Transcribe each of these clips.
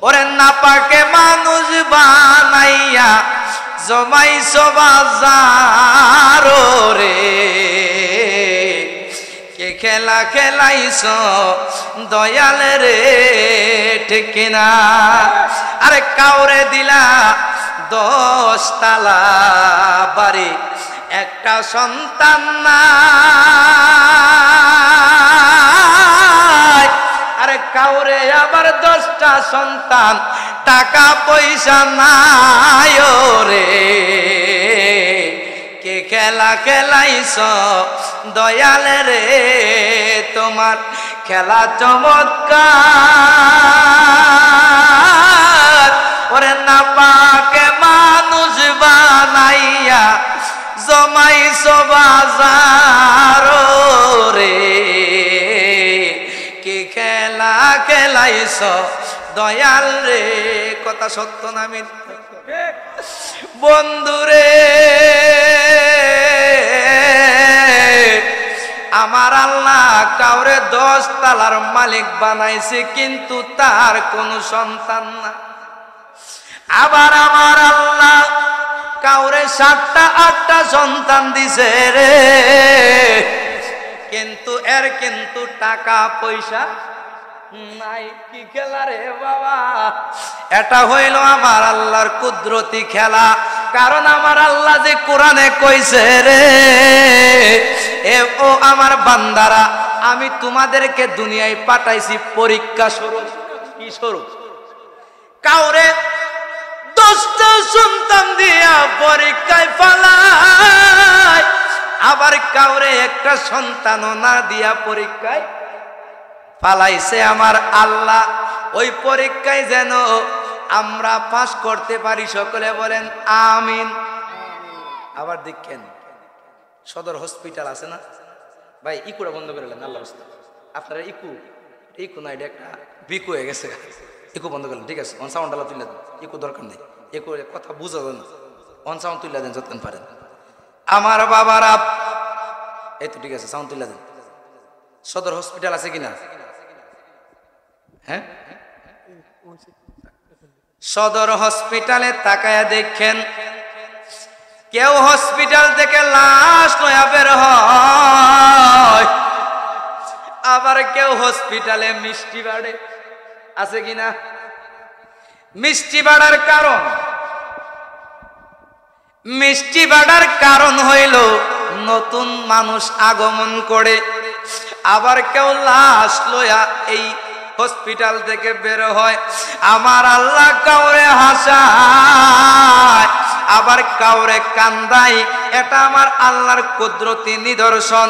ওরে নাপাকে মানুষ বানাইয়া জমাইছো বাজার রে, কে খেলা খেলাইছো দয়াল রে, ঠিক কিনা? আরে কাউরে দিলা 10 তালা বাড়ি, একটা সন্তান নাই। আরে কাউরে আবার 10টা সন্তান, টাকা পয়সা নাই রে, কে খেলা খেলাইছো দয়াল রে, তোমার খেলা চমৎকার। ওরে নাপাকে মানুষ বানাইয়া জমাইছো বাজার রে, কি খেলা খেলাইছো দয়াল রে। কথা সত্য না মিথ্যা? বন্ধুরে, আমার আল্লাহ কাউরে 10 তালার মালিক বানাইছে, কিন্তু তার কোনো সন্তান না। আবার আমার আল্লাহ কাউরে 7টা 8টা সন্তান দিছে রে, কিন্তু এর কিন্তু টাকা পয়সা নাই। কি খেলা রে বাবা? এটা হইল আমার আল্লাহর কুদরতি খেলা। কারণ আমার আল্লাহ যে কোরআনে কইছে রে, এ ও আমার বান্দারা, আমি তোমাদেরকে দুনিয়ায় পাঠাইছি পরীক্ষা স্বরূপ। কি স্বরূপ? কাউরে 10টা সন্তান দিয়া পরীক্ষায় ফালাই, আবার কাউরে একটা সন্তানও না দিয়া পরীক্ষায় ফালাইছে আমার আল্লাহ। ওই পরীক্ষায় যেন আমরা পাস করতে পারি, সকলে বলেন আমিন। আবার দেখেন, সদর হসপিটাল আছে না ভাই, ইকুটা বন্ধ করে নেন আল্লাহ রাস্তা। আপনারা ইকু না, এটা একটা বিকু হয়ে গেছে, ইকু বন্ধ করলেন, ঠিক আছে? অন সাউন্ড আল্লাহ তুলে দেন, ইকু দরকার নেই, ইকু কথা বুঝা দেন, অন সাউন্ড তুলে দেন যতক্ষণ পারেন। আমার বাবারা, এই তো ঠিক আছে, সাউন্ড তুলে দেন। সদর হসপিটাল আছে কিনা? হ্যাঁ, সদর হসপিটালে তাকায়া দেখেন, কেউ হসপিটাল থেকে লাশ লয়া বের হয়, আবার কেউ হসপিটালে মিষ্টি বাড়ে। আছে কিনা? মিষ্টি বাড়ার কারণ, মিষ্টি বাড়ার কারণ হইল নতুন মানুষ আগমন করে। আবার কেউ লাশ লয়া এই হসপিটাল থেকে বের হয়। আমার আল্লাহ কাউরে হাসায়, আবার কাউরে কান্দায়। এটা আমার আল্লাহর কুদরতি নিদর্শন।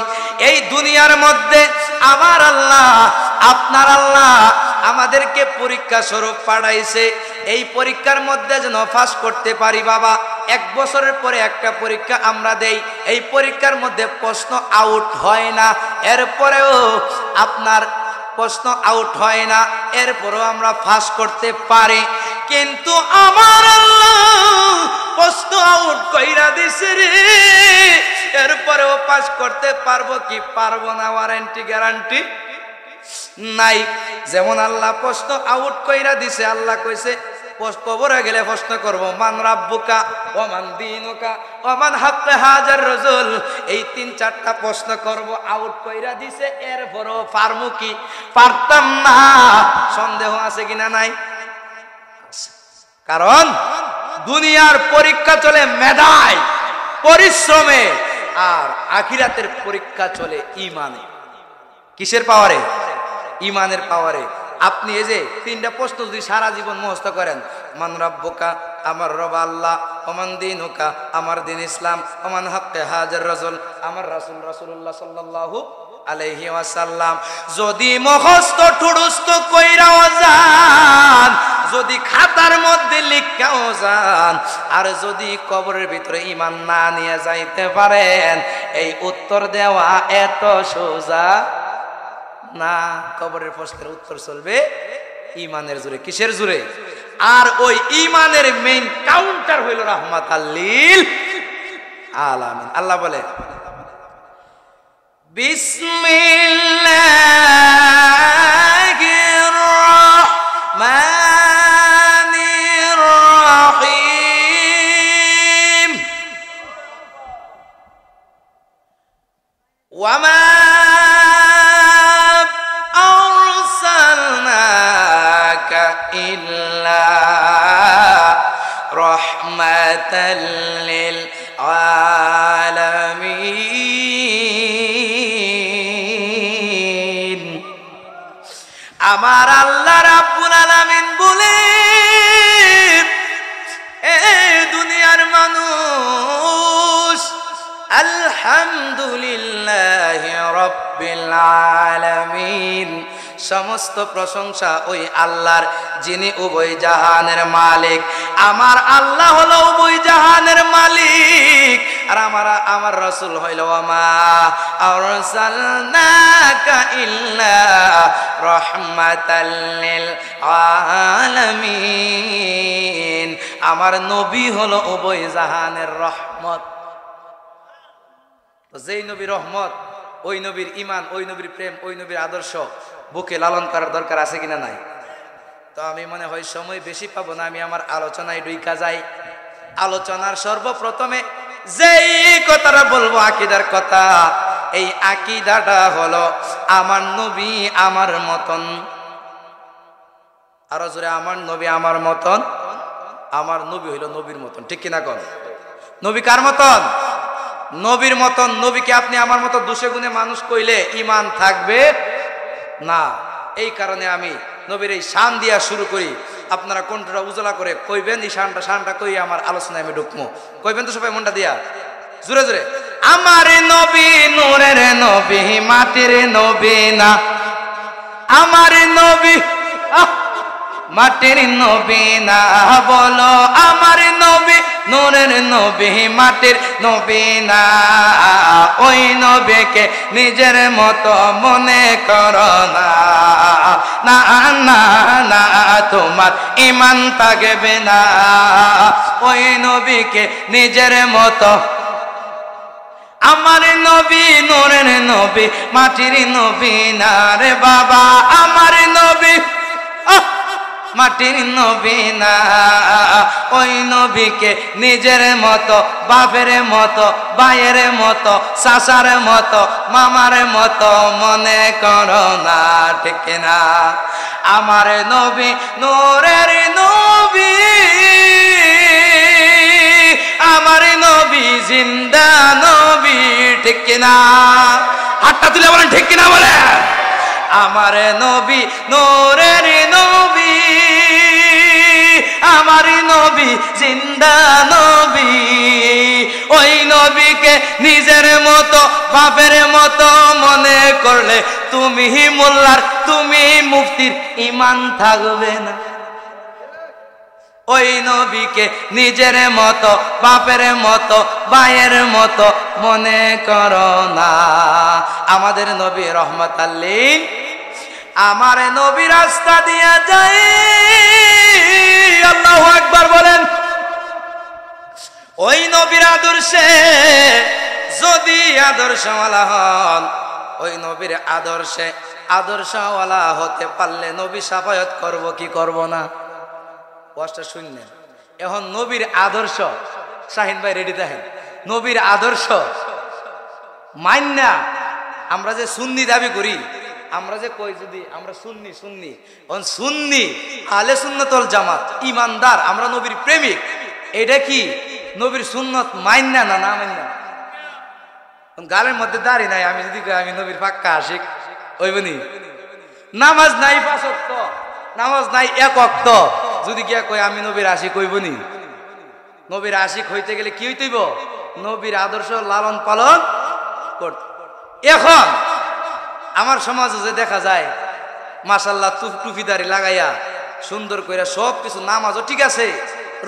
এই দুনিয়ার মধ্যে আমার আল্লাহ, আপনার আল্লাহ আমাদেরকে পরীক্ষা স্বরূপ পাঠাইছে। এই পরীক্ষার মধ্যে যেন পাস করতে পারি বাবা। 1 বছরের পরে একটা পরীক্ষা আমরা দেই, এই পরীক্ষার মধ্যে প্রশ্ন আউট হয় না, এরপরেও আপনার প্রশ্ন আউট হয় না, এরপরেও আমরা পাস করতে পারি। কিন্তু আমার আল্লাহ প্রশ্ন আউট কইরা দিছে রে, এরপরেও পাস করতে পারবো কি পারবো না, ওয়ারেন্টি গ্যারান্টি নাই। যেমন আল্লাহ প্রশ্ন আউট কইরা দিছে, আল্লাহ কইছে কবরে গেলে প্রশ্ন করব, মান রাব্বুকা ওমান দীনুকা ওমান হাক্কা হাজার রাজুল। এই 3-4টা প্রশ্ন করব, আউট কইরা দিছে, এরপরও পারমু কি পারতাম না। সন্দেহ আছে কিনা? নাই। কারণ দুনিয়ার পরীক্ষা চলে মেধায়, পরিশ্রমে, আর আখিরাতের পরীক্ষা চলে ইমানে। কিসের পাওয়ারে? ইমানের পাওয়ারে। আপনি এই যে 3টা প্রশ্ন যদি সারা জীবন মুখস্থ করেন, মান রাব্বুকা আমার রব আল্লাহ, ওমান দীনুকা আমার দিন ইসলাম, ওমান হাক্কা হাজার রাসূল আমার রাসূল রাসূলুল্লাহ সাল্লাল্লাহু আলাইহি ওয়াসাল্লাম, যদি মুখস্থ ঠুড়স্থ কইরাও যান, যদি খাতার মধ্যে লিখাও যান, আর যদি কবরের ভিতরে ঈমান না নিয়ে যাইতে পারেন, এই উত্তর দেওয়া এত সোজা না। কবরের প্রশ্নের উত্তর চলবে ঈমানের জোরে। কিসের জোরে? আর ওই ঈমানের মেইন কাউন্টার হইল রাহমাতাল লিল আলামিন। আল্লাহ বলে, বিসমিল্লাহির রহমানির ইল্লা রাহমাতাল লিল আলামিন। আমার আল্লাহ রাব্বুল আলামিন বলেন, এ দুনিয়ার মানুষ, আলহামদুলিল্লাহি রাব্বিল আলামিন, সমস্ত প্রশংসা ওই আল্লাহর যিনি উভয় জাহানের মালিক। আমার আল্লাহ হলো উভয় জাহানের মালিক, আর আমার রাসূল হইল ওয়ামা আরসালনাকা ইল্লা রাহমাতাল লিল আলামিন। আমার নবী হলো উভয় জাহানের রহমত। তো যেই নবী রহমত, ওই নবীর ঈমান, ওই নবীর প্রেম, ওই নবীর আদর্শ বুকে লালন করার দরকার আছে কিনা নাই? তো আমি মনে হয় সময় বেশি পাবো না, আমি আমার আলোচনায় ঢুইকা যাই। আলোচনার সর্বপ্রথমে যেই কথাটা বলবো আকীদার কথা, এই আকীদাটা হলো আমার নবী আমার মতন। আরো জোরে, আমার নবী আমার মতন। আমার নবী হইল নবীর মতন, ঠিক কিনা কোন? নবী কার মতন? নবীর মতন। নবীকে আপনি আমার মতো দোষে গুণে মানুষ কইলে ঈমান থাকবে না। এই কারণে আমি নবীর এই শান দিয়া শুরু করি। আপনারা কণ্ঠটা উজলা করে কইবেন, এই শানটা কই আমার আলোচনায় আমি ঢুকবো। কইবেন তো সবাই মনটা দিয়া জোরে জোরে। আমার নবী নূরের নবী, মাটির নবী না। আমার নবী মাটির নবী না, বলো আমার নবী নূরের নবী, মাটির নবী না। ওই নবীকে নিজের মতো মনে করো না, না না না, তোমার ঈমান থাকবে না। ওই নবীকে নিজের মতো। আমার নবী নূরের নবী, মাটির নবী না রে বাবা। আমার নবী মাটির নবী না। ওই নবীকে নিজের মতো, বাপের মতো, ভাইয়ের মতো, চাচার মতো, মামার মতো মনে করো না, ঠিক না? আমার নবী নূরের নবী, আমার নবী জিন্দা নবী, ঠিক কিনা? হাতটা তুলে বলেন ঠিক কিনা বলে। আমার নবী নূরের নবী, আমার নবী জিন্দা নবী। ওই নবীকে নিজের মতো, বাপের মতো মনে করলে তুমি মোল্লার, তুমি মুফতির ঈমান থাকবে না। ওই নবীকে নিজের মতো, বাপের মতো, ভাইয়ের মতো মনে করো না। আমাদের নবী রহমাতাল লিল। আমার নবী রাস্তা দিয়া যায়, আল্লাহু আকবার বলেন। ওই নবীর আদর্শে যদি আদর্শওয়ালা হন, ওই নবীর আদর্শে আদর্শওয়ালা হতে পারলে নবী শাফায়াত করব কি করব না? ওয়াজটা শুনলেন। এখন নবীর আদর্শ, শাহিন ভাই রেডি থাকেন। নবীর আদর্শ মান্না আমরা যে সুন্নি দাবি করি, আমরা যে কই যদি আমরা সুন্নি সুন্নি সুন্নি আহলে সুন্নাত ওয়াল জামাত ইমানদার, আমরা নবীর প্রেমিক, এটা কি নবীর সুন্নত মান্না না না মান্না? গালের মধ্যে দাড়ি নাই, আমি যদি কই আমি নবীর পাক্কা আশিক হইবনি? নামাজ নাই 5 ওয়াক্ত, নামাজ নাই 1 ওয়াক্ত, যদি গিয়া কই আমি নবীর আশিক হইবনি? নবীর আশিক হইতে গেলে কি হইতেইব? নবীর আদর্শ লালন পালন করতে। এখন আমার সমাজে যে দেখা যায় মাশাআল্লাহ টুপিদারি লাগাইয়া সুন্দর কইরা সব কিছু, নামাজও ঠিক আছে,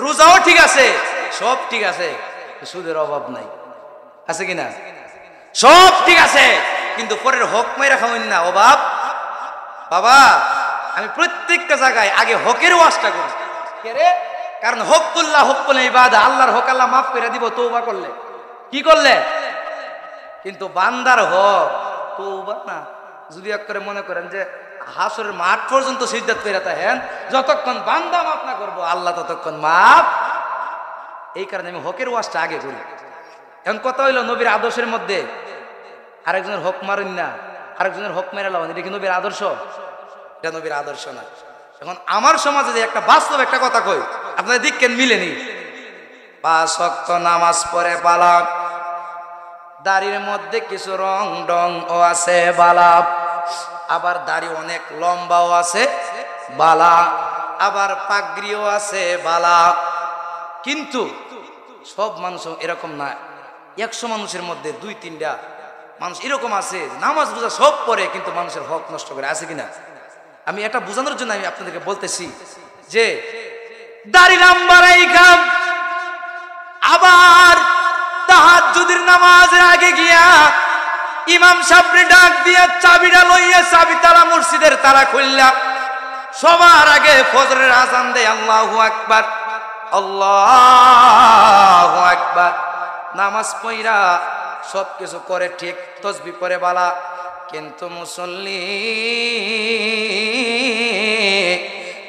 রোজাও ঠিক আছে, সব ঠিক আছে, সুদের অভাব নাই, আছে কিনা? সব ঠিক আছে, কিন্তু পরের হক মাইরা খাওয়েন না অভাব। বাবা আমি প্রত্যেকটা জায়গায় আগে হকের ওয়াজটা করি, কারণ হকুল্লাহ হকুল ইবাদা, আল্লাহর হক আল্লাহ মাফ করে দিব তওবা করলে, কি করলে? কিন্তু বান্দার হক তওবা না। যদি এক করে মনে করেন যে হাসরের মাঠ পর্যন্ত সিজদাত কইরা থাকেন, যতক্ষণ বান্দা মাফ না করবো আল্লাহ ততক্ষণ মাফ। এই কারণে আমি হকের ওয়াজটা আগে করি। এখন কথা হইল নবীর আদর্শের মধ্যে আরেকজনের হক মারেন না, আরেকজনের হক মেরে লাগান, এটা কি নবীর আদর্শ? এটা নবীর আদর্শ না। এখন আমার সমাজে যে একটা বাস্তব একটা কথা কই, আপনাদের দিক কেন মিলেনি। 5 ওয়াক্ত নামাজ পড়ে বালা, দাড়ির মধ্যে কিছু রং ডং ও আছে বালা, আবার দাড়ি অনেক লম্বাও আছে বালা, আবার পাগড়িও আছে বালা। কিন্তু সব মানুষ এরকম না। 100 মানুষের মধ্যে 2-3টা মানুষ এরকম আছে নামাজ রোজা সব পড়ে কিন্তু মানুষের হক নষ্ট করে, আছে কিনা? আমি এটা বোঝানোর জন্য আমি আপনাদেরকে বলতেছি যে দাড়ি লম্বা রাইখা আবার তাহাজ্জুদের নামাজের আগে গিয়া ইমাম সাহেবকে ডাক দিয়া চাবিটা লইয়া চাবি তালা মসজিদের তালা খুললা সবার আগে ফজরের আযান দেয় আল্লাহু আকবার আল্লাহু আকবার, নামাজ পড়া সবকিছু করে ঠিক, তাসবিহ পড়ে বালা। কিন্তু মুসল্লি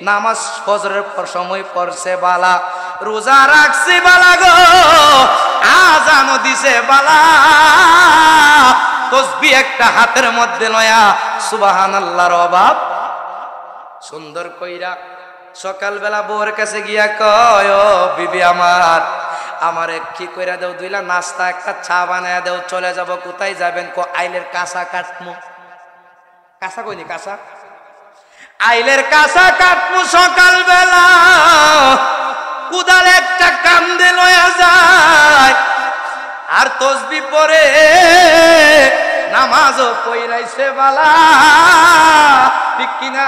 নামাজ ফজরের পর সময় পড়ছে বালা, রোজা রাখছে বালা গো, আযানও দিছে বালা, তাসবিহ একটা হাতের মধ্যে লয়া সুবহানাল্লাহর অভাব সুন্দর কইরা সকালবেলা বউর কাছে গিয়া কয়, ও বিবি আমারে কি কইরা দেও, দুইলা নাস্তা একটা চা বানায়া দেও, চলে যাব। কোথায় যাবেন? কো আইলের কাঁচা কাটমু। কাঁচা কইনি, কাঁচা আইলের কাঁচা কাটমু সকালবেলা, কুদাল একটা কান্দে লয়া যায়, আর তাসবিহ পড়ে নামাজও পড়াইছে বালা, ঠিক কিনা?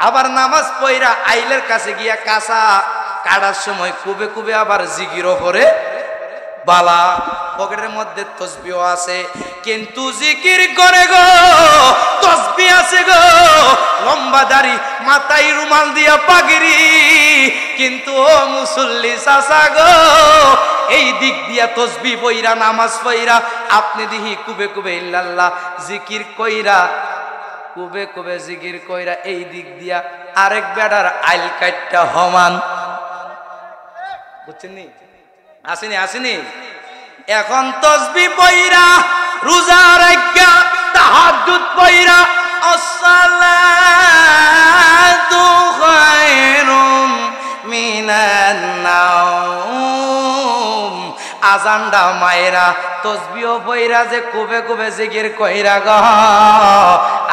আবার নামাজ পড়া আইলের কাছে গিয়া কাঁচা কাটার সময় কুবে কুবে আবার জিকিরও করে বালা, পকেটের মধ্যে তাসবিহ আছে কিন্তু জিকির করে গো, তাসবিহ আছে গো, লম্বা দাড়ি, মাথায় রুমাল দিয়া পাগড়ি, কিন্তু ও মুসল্লি চাচা গো, এই দিক দিয়া তাসবিহ পইরা নামাজ পইরা আপনি দিহি কুবে কুবে ইল্লাল্লাহ জিকির কইরা, কুবে কুবে জিকির কইরা এই দিক দিয়া আরেক বেড়ার আইল কাটটা হমান, বুঝছেন নি? আসেনি আসেনি? এখন তাসবিহ পইরা রোজা রাখা তাহাজ্জুদ পইরা আসসালাতু খায়রুম মিনান নাওম, আযানডা মাইরা তাসবিহ পইরা যে কুবে কুবে জিকির কইরা গো,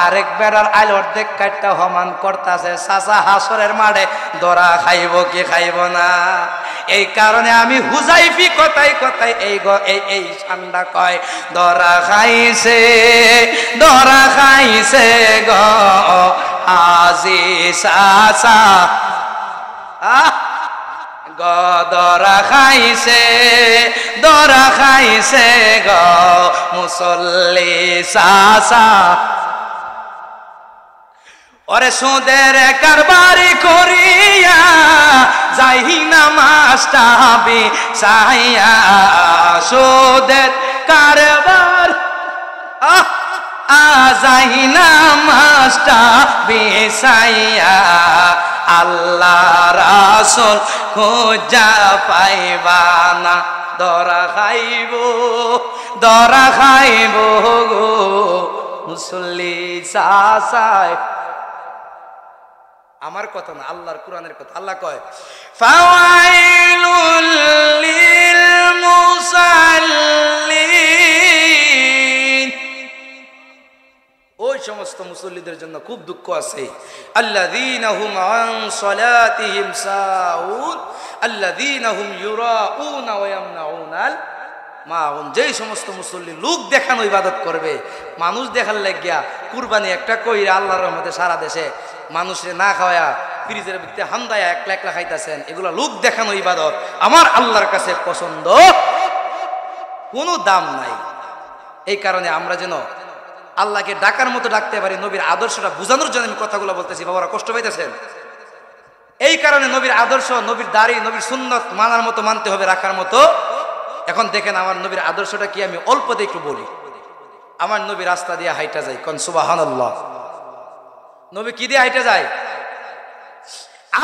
আরেক বেড়ার আইল অর্ধেক কাটটা হমান করতাছে, চাচা হাসরের মাঠে ধরা খাইব কি খাইব না? এই কারণে আমি হুজাইফি কথাই কথাই এই ঠান্ডা কয়, ধরা খাইছে গো আজি চাচা ধরা খাইছে গো মুসল্লি চাচা, ওরে সুদের কারবারি করিয়া যাই নামাজটা বিছাইয়া, সুদের কারবার যাই নামাজটা বিছাইয়া, আল্লাহ রাসূল খুঁজা পাইবা না, ধরা খাইব গো মুসল্লি চাচায়। আমার কথা না, আল্লাহর কোরআনের কথা। আল্লাহ কয় ফাওয়াইলুল লিল মুসাল্লিন, ওই সমস্ত মুসল্লিদের জন্য খুব দুঃখ আছে। আল্লাযীনা হুম আন সালাতিহিম সাউন আল্লাযীনা হুম ইউরাউনা ওয়া ইয়ামনাউনাল মাউন, যেই সমস্ত মুসল্লি লোক দেখানো ইবাদত করবে, মানুষ দেখার লাগিয়া কুরবানি একটা কইরা আল্লাহর রহমতে সারা দেশে মানুষের না খাওয়া ফ্রিজের ভিতরে হামদায়া একলা একলা খাইতেছেন, এগুলো লোক দেখানো ইবাদত আমার আল্লাহর কাছে পছন্দ কোনো দাম নাই। এই কারণে আমরা যেন আল্লাহকে ডাকার মতো ডাকতে পারি, নবীর আদর্শটা বোঝানোর জন্য আমি কথাগুলো বলতেছি, বাবারা কষ্ট পাইতেছেন। এই কারণে নবীর আদর্শ, নবীর দাড়ি, নবীর সুন্নত মানার মতো মানতে হবে, রাখার মতো। এখন দেখেন আমার নবীর আদর্শটা কি, আমি অল্পতে একটু বলি। আমার নবী রাস্তা দিয়ে হাইটা যায়, কোন সুবহানাল্লাহ। নবী কি দিয়ে হাইটা যায়?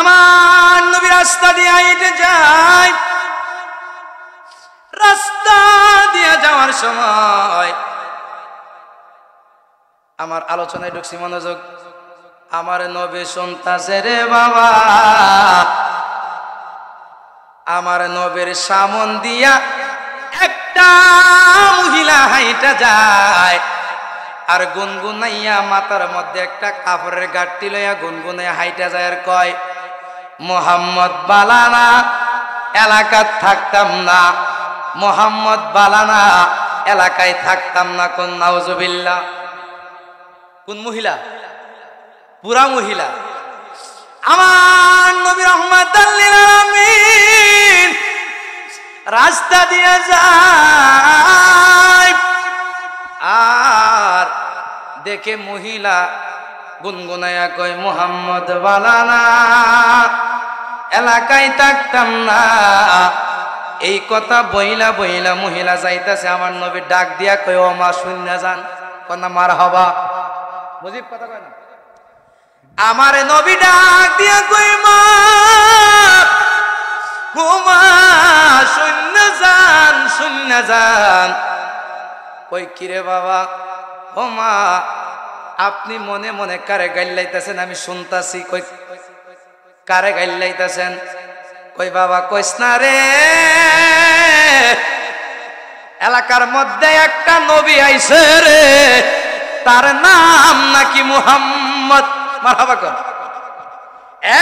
আমার নবী রাস্তা দিয়ে হাইটে যায়। রাস্তা দিয়ে যাওয়ার সময় আমার আলোচনায় ঢুকছি, মনোযোগ। আমার নবী শুনতাছে রে বাবা, আমার নবীর সামন দিয়া একটা মহিলা হাইটা যায়, আর গুনগুনাইয়া মাথার মধ্যে একটা কাপড়ের গাঁটটি লইয়া গুনগুনাইয়া হাইটা যায়, আর কয় মোহাম্মদ বালানা এলাকাত থাকতাম না, মোহাম্মদ বালানা এলাকায় থাকতাম না। কোন নাউজুবিল্লাহ। কোন মহিলা? পুরা মহিলা। আমার নবী রাহমাতাল লিল আলামিন রাস্তা দিয়ে যায়, আর দেখে মহিলা গুনগুনাইয়া কয় মোহাম্মদ বালানা এলাকায় থাকতাম না। এই কথা বইলা বইলা মহিলা যাইতাছে, আমার নবী ডাক দিয়া কয় ও মা শুননা যান। কন্যা মারহাবা। মুজিব কথা কয় না। আমার নবী ডাক দিয়া কই মা, ও মা শুননা যান, শুননা যান। কই কিরে বাবা? ও মা আপনি মনে মনে কারে গাইলাইতেছেন? আমি শুনতাছি। কই কারে গাইলাইতেছেন? কই বাবা কইস না রে, এলাকার মধ্যে একটা নবী আইছে রে, তার নাম নাকি মুহাম্মদ। মারহাবা কর।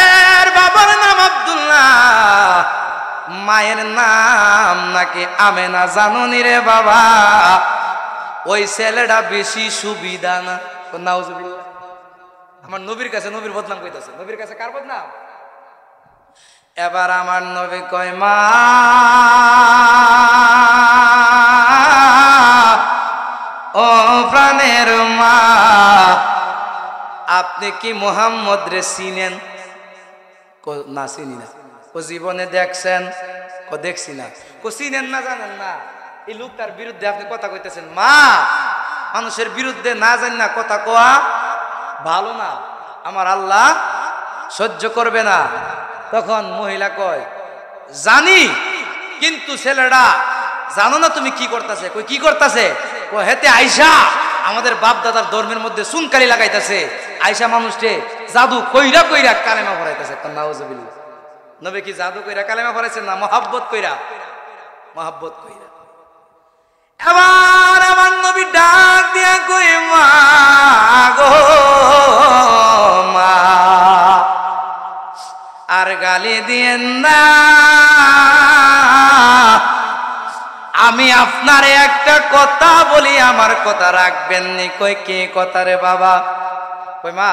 এর বাবার নাম আব্দুল্লাহ, মায়ের নাম নাকি আমেনা। জানুনি রে বাবা, ওই ছেলেটা বেশি সুবিধা না। নাউজুবিল্লাহ। আমার নবীর কাছে নবীর বদনাম কইতাছে। নবীর কাছে কার বদনাম? এবার আমার নবী কয় মা, ও প্রাণের মা, আপনি কি মুহাম্মদ রে চিনেন? না চিনি না। ও জীবনে দেখছেন? দেখছি না। চিনেন না, জানেন না? এই লোকটার বিরুদ্ধে আপনি কথা কইতেছেন। মা, মানুষের বিরুদ্ধে না জানি না কথা কোয়া ভালো না, আমার আল্লাহ সহ্য করবে না। তখন মহিলা কয় জানি, কিন্তু ছেলেটা জানো না তুমি কি করতেছে? কই কি করতেছে? কই হেতে আইসা আমাদের বাপ দাদার ধর্মের মধ্যে চুনকালি লাগাইতেছে, আইসা মানুষকে জাদু কইরা কইরা কালেমা পড়াইতেছে। নাউজুবিল্লাহ। নবী কি জাদু কইরা কালেমা পড়াইছেন? না, মহাব্বত কইরা, মহাব্বত কইরা। এবার আমার নবী ডাক দিয়া কই মা গো মা, আর গালি দিয়েন না, আমি আপনার একটা কথা বলি, আমার কথা রাখবেন নি। কই কে কথা রে বাবা? কই মা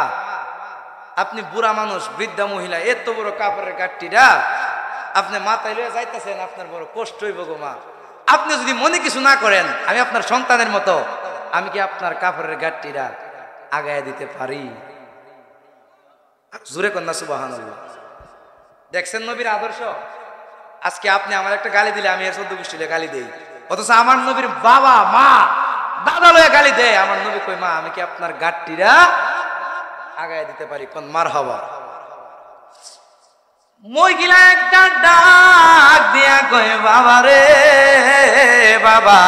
আপনি বুড়া মানুষ, বৃদ্ধা মহিলা, এত বড় কাপড়ের গাঁটটিটা আপনি মাথায় লয়ে যাইতেছেন, আপনার বড় কষ্ট হইব গো মা। আপনি যদি মনে কিছু না করেন, আমি আপনার সন্তানের মতো, আমি কি আপনার কাপড়ের গাঁটটিটা আগায় দিতে পারি? জোরে কন্যা সুবহানাল্লাহ। দেখছেন নবীর আদর্শ? আজকে আপনি আমার একটা গালি দিলে আমি এর 14 গোষ্ঠীলে গালি দেই, অথচ আমার নবীর বাবা মা দাদা লয়ে গালি দেয়। আমার নবী কই মা আমি কি আপনার গাঁটটিটা আগায় দিতে পারি? কোন মারহাবা। মহিলা একটা ডাক দিয়া কয় বাবা রে বাবা,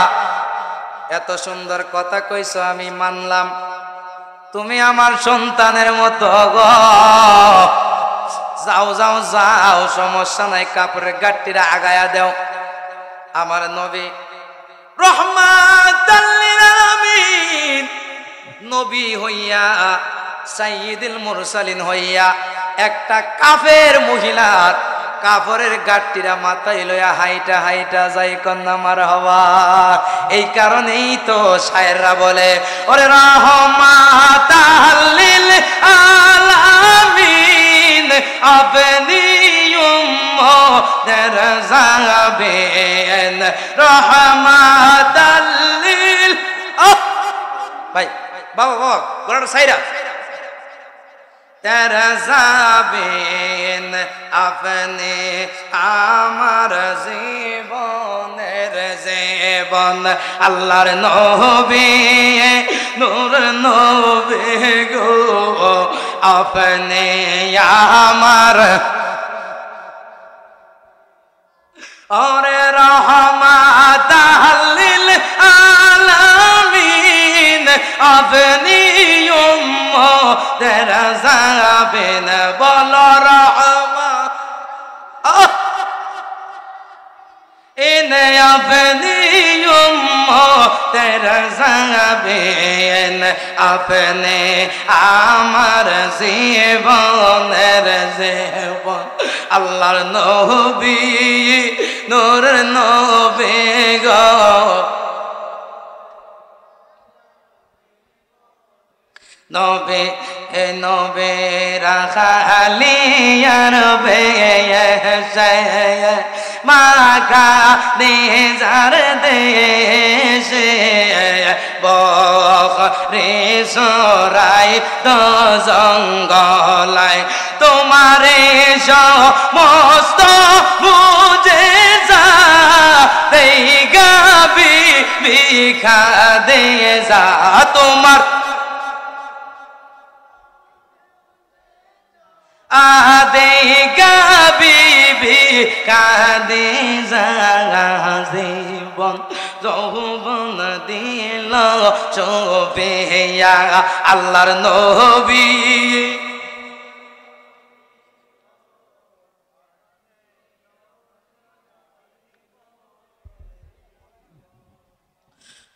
এত সুন্দর কথা কইছো আমি মানলাম, তুমি আমার সন্তানের মতো গো, যাও যাও যাও, সমস্যা নাই, কাপড়ের গাঁটটিরা আগায়া দেও। আমার নবী রাহমাতাল লিল আলামিন, নবী হইয়া সাইয়্যিদুল মুরসালিন হইয়া একটা কাফের মহিলার কাপড়ের গাঁটটিরা মাথায় লইয়া হাইটা হাইটা যাই। কন্যা মারহাবা। এই কারণেই তো শায়েররা বলে ওরে রাহমাতাল লিল আলামিন আপনি উম্মতের যাবেন রাহমাতাল লিল। ভাই বাবা বাবা গলাটা সাইরা। তেরা যাবেন আপনি আমার জীবনের জীবন, আল্লাহর নবী নূর নবী গো, আপনি আমার ওরে রাহমাতাল লিল আলামিন আপনি উম্মতের বিন বল রহমান ইনে আপনি উম্মতের যাবেন আপনি আমার জীবনের জীবন আল্লাহর নবী নূরের নবী গো নবে নবে রাখালিয়ার বেয়ে মাকা দেজার দেশে বখরে সরাই তো জঙ্গলায় তোমারে সমস্ত বুঝে যা দেই গাবি বিখা দে যা তোমার আদে গাবিবি কাদে জীবন যৌবন দিল চোবেয়া আল্লাহর নবী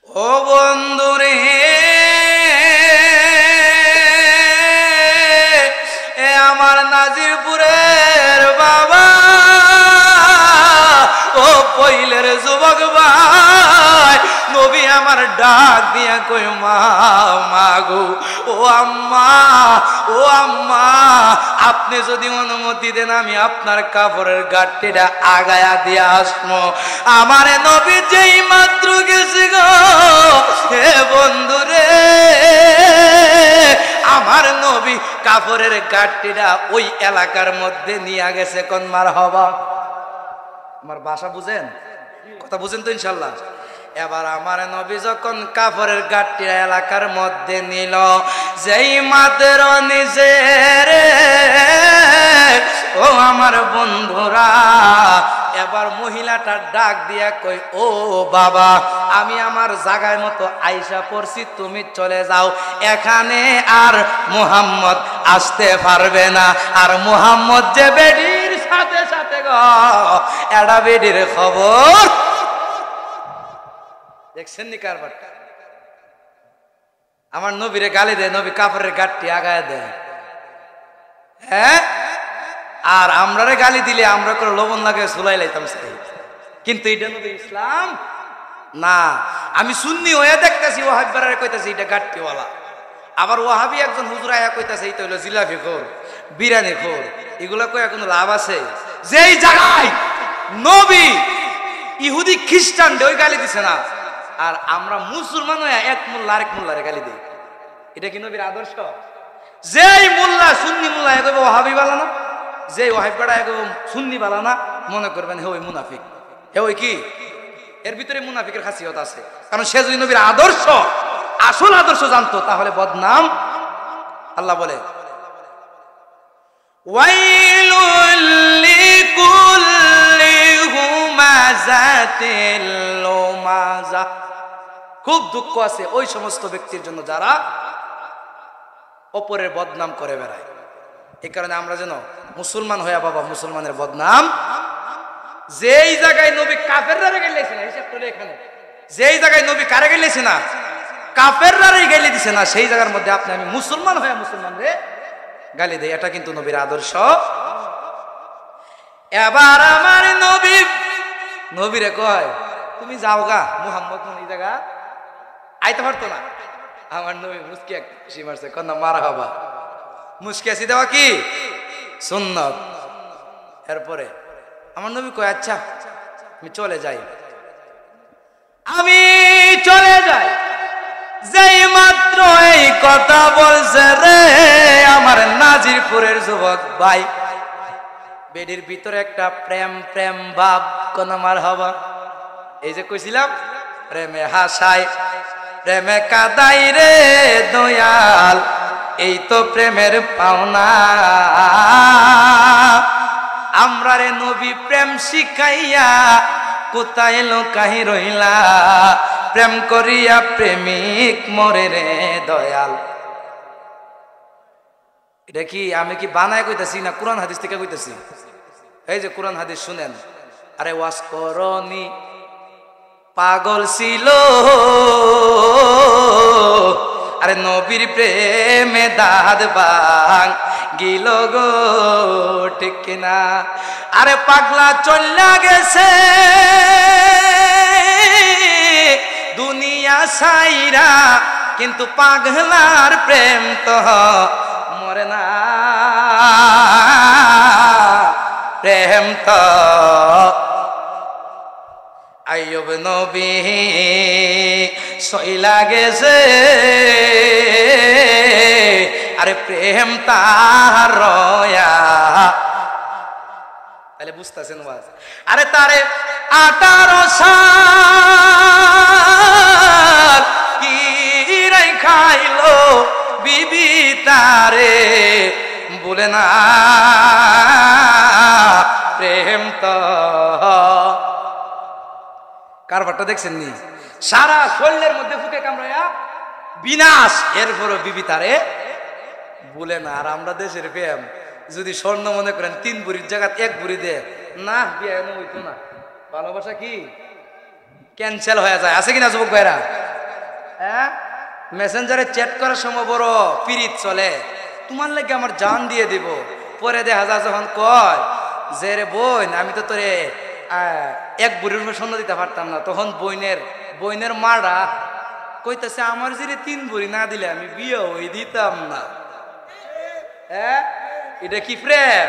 ও বন্ধুরে আমার নাজিরপুরের বাবা ও পইলের যুবক ভাই নবী আমার ডাক দিয়া কই মা মাগো ও আম্মা আপনি যদি অনুমতি দেন আমি আপনার কাপড়ের গাঁটটিটা আগায়া দিয়ে আসবো আমার নবী যেই মাত্র গেছে গো হে বন্ধুরে আমার নবী কাপড়ের গাঁটটিটা ওই এলাকার মধ্যে নিয়ে গেছে কোন মারহাবা আমার ভাষা বুঝেন কথা বুঝেন তো ইনশাআল্লাহ এবার আমার নবী যখন কাপড়ের গাঁটটিটা এলাকার মধ্যে নিল যেই মাত্র নিজে ও আমার বন্ধুরা এবার মহিলাটার ডাক দিয়া কই ও বাবা আমি আমার জায়গায় মতো আইসা পড়ছি তুমি চলে যাও এখানে আর মুহাম্মদ আসতে পারবে না আর মুহাম্মদ যে বেডির সাথে সাথে গো এডা বেডির খবর দেখছেন নি কারবারটা আমার নবীরে গালি দেয় নবী কাপড়ের গাঁটটি আগায় দেয় হ্যাঁ আর আমরারে গালি দিলে আমরা করে লবণ লাগে চুলাই লাইতাম কিন্তু এটা নবী ইসলাম না আমি সুন্নি হয়ে দেখতেছি ওয়াহাবিরা কইতাছি এটা গাঁটটিওয়ালা আবার ওয়াহাবি একজন হুজুর আয়া কইতাছে এটা হলো জিলাপি খোর বিরিয়ানি খোর এগুলা কই কোনো লাভ আছে যেই জায়গায় নবী ইহুদি খ্রিস্টান ওই গালি দিছে না আর আমরা মুসলমান হয়ে এক মোল্লা আরেক মোল্লারে গালি দিই এটা কি নবীর আদর্শ যেই মোল্লা সুন্নি মোল্লা এ কইবে ওয়াহাবি বালা না যে ওয়াহাবিরা এ কইবে সুন্নি বালা না মনে করবেন হে ওই মুনাফিক হে ওই কি এর ভিতরে মুনাফিকের খাসিয়ত আছে কারণ সে যদি নবীর আদর্শ আসল আদর্শ জানতো তাহলে বদনাম আল্লাহ বলে ওয়াইলুল লিকুল্লি হুমাযাতিল লুমাযা খুব দুঃখ আছে ওই সমস্ত ব্যক্তির জন্য যারা অপরের বদনাম করে বেড়ায় এই কারণে আমরা যেন মুসলমান হইয়া বাবা মুসলমানের বদনাম যেই জায়গায় নবী কাফেররা গাইলেছে না হিসাব করে এখানে যেই জায়গায় নবী কারে গাইলেছে না কাফেররাই গালি দিছে না সেই জায়গার মধ্যে আপনি আমি মুসলমান হয়ে মুসলমানরে গালি দেই এটা কিন্তু নবীর আদর্শ এবার আমার নবীরে কয় তুমি যাও গা মুহাম্মদ এই জায়গা আইতে পারতো না আমার নবী মুস্কি এক খুশি মারছে কন্যা মারহাবা মুস্কি আসি দেওয়া কি সুন্নত এরপরে আমার নবী কয় আচ্ছা আমি চলে যাই যেই মাত্র এই কথা বলছে রে আমার নাজিরপুরের যুবক ভাই বেডির ভিতরে একটা প্রেম প্রেম ভাব কোন মারহাবা এই যে কইছিলাম প্রেমে হাসায় প্রেমে কাদাই রে দয়াল এই তো প্রেমের পাওনা আমরা রে নবী প্রেম শিখাইয়া কোথায় লোকাহি রইলা প্রেম করিয়া প্রেমিক মরে রে দয়াল এটা কি আমি কি বানায় কইতাছি না কোরআন হাদিস থেকে কইতাছি? এই যে কোরআন হাদিস শুনেন। আরে ওয়াজ করনি পাগল ছিল, আরে নবীর প্রেমে দাঁত ভাঙ গিল গো, ঠিক কিনা? আরে পাগলা চল্লা গেছে দুনিয়া সাইরা, কিন্তু পাগলার প্রেম তো মরে না, প্রেম তো। আইয়ুব নবী সইলা গেছে, আরে প্রেম তার রয়া। তাহলে বুঝতেছেন ওয়াজ? আরে তারে 18 সাল কি রাই খাইলো বিবি তারে, বলে না প্রেম তো। কারবারটা দেখছেন নি? সারা শরীরের মধ্যে ফুকে কামড়ায়া বিনাশ, এরপরও বিবি তারে বলে না। আর আমরা দেশের প্রেম যদি স্বর্ণ মনে করেন 3 বুড়ির জায়গা 1 বুড়ি দে না, বিয়ে এমন হইতো না। ভালোবাসা কি ক্যান্সেল হয়ে যায়, আছে কিনা যুবক ভাইরা? হ্যাঁ, মেসেঞ্জারে চ্যাট করার সময় বড় পিরিত চলে, তোমার লাগে আমার জান দিয়ে দিব। পরে দেখা যায় যখন কয় যে রে বোন, আমি তো তোরে 1 বুড়ির উপর স্বর্ণ দিতে পারতাম না, তখন বইনের মারা কইতেছে আমার যে 3 বুড়ি না দিলে আমি বিয়ে হই দিতাম না। হ্যাঁ, এটা কি প্রেম?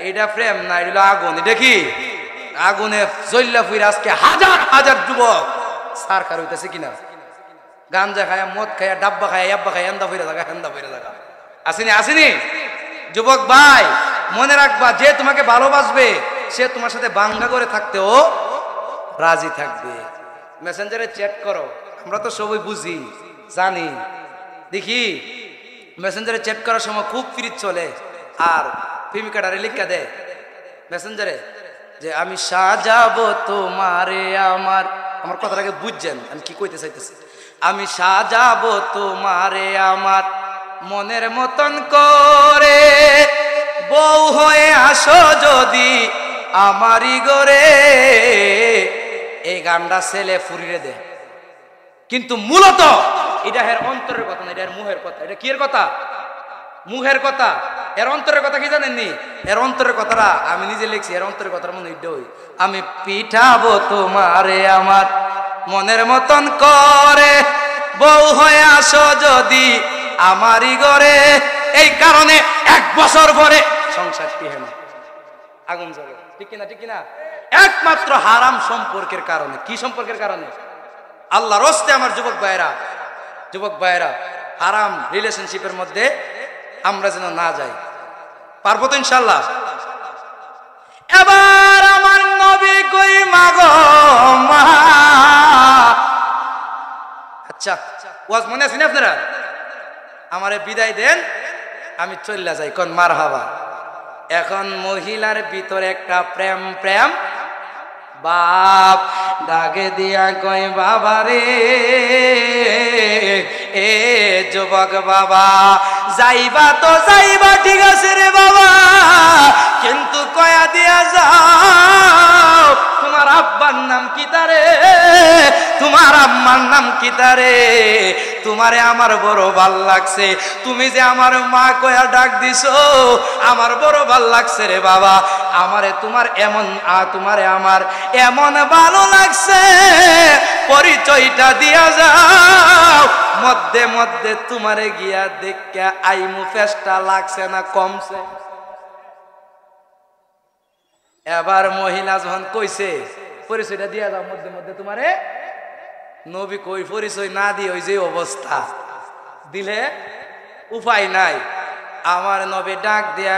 এটা প্রেম না, এটা আগুন। এটা কি আগুনে জ্বললা ফুইরা আজকে হাজার হাজার যুবক সারকার হইতেছে কিনা? গাঞ্জা খায়া, মদ খায়া, ডাব্বা খায়া, ইয়াব্বা খায়া, এন্দা ফিরে থাকা, হেন্দা ফিরে থাকা। আসেনি আসেনি যুবক ভাই, মনে রাখবা, যে তোমাকে ভালোবাসবে সে তোমার সাথে বাঙ্গা করে থাকতেও রাজি থাকবে। মেসেঞ্জারে চ্যাট করো, আমরা তো সবাই বুঝি জানি। দেখি মেসেঞ্জারে চ্যাট করার সময় খুব ফ্রিজ চলে, আর প্রেমিকাটারে লিখা দেয় মেসেঞ্জারে যে আমি সাজাবো তোমারে আমার। আমার কথাটাকে বুঝছেন আমি কি কইতে চাইতেছি? আমি সাজাবো তোমারে আমার মনের মতন করে, বউ হয়ে আসো যদি আমারই গরে। এই গানটা ছেলে ফুরিয়ে দেয়, কিন্তু মূলত এটা এর অন্তরের কথা না, এটা এর মুহের কথা। এটা কি এর কথা? মুহের কথা। এর অন্তরের কথা কি জানেননি? এর অন্তরের কথাটা আমি নিজে লিখছি। এর অন্তরের কথার মনে হই, আমি পিঠাবো তোমারে আমার মনের মতন করে, বউ হয়ে আসো যদি আমারই ঘরে। এই কারণে 1 বছর পরে সংসার টিহে না, আগুন জ্বলে। ঠিক কিনা? ঠিক কিনা? একমাত্র হারাম সম্পর্কের কারণে। কি সম্পর্কের কারণে? আল্লাহ রস্তে আমার যুবক ভাইয়েরা, হারাম রিলেশনশিপের মধ্যে আমরা যেন না যাই। পারবো তো ইনশাল্লাহ? এবার আমার নবী কই মাগো মা। আচ্ছা, ওয়াজ মনে আছে না আপনারা? আমারে বিদায় দেন, আমি চল্লা যাই। কোন মারহাবা। এখন মহিলার ভিতরে একটা প্রেম বাপ ডাকে দিয়া কয় বাবা রে, এ যুবক বাবা, যাইবা তো যাইবা ঠিক আছে রে বাবা, কিন্তু কয়া দিয়া যাও তোমার আব্বার নাম কি তারে, তোমার আম্মার নাম কি তারে। তোমারে আমার বড় ভাল লাগছে, তুমি যে আমার মা কয়া ডাক দিছো আমার বড় ভাল লাগছে রে বাবা। আমারে তোমার এমন তোমারে আমার এমন ভালো লাগছে, পরিচয়টা দিয়া যাও, মধ্যে মধ্যে তোমারে গিয়া দেখা আইমু ফেস্টা লাগছে না কমছে। এবার মহিলা যখন কইছে পরিচয়টা দিয়া যাও মধ্যে মধ্যে তোমারে, নবী কই পরিচয় না দিয়ে ওই যে অবস্থা দিলে উপায় নাই। আমার নবী ডাক দিয়া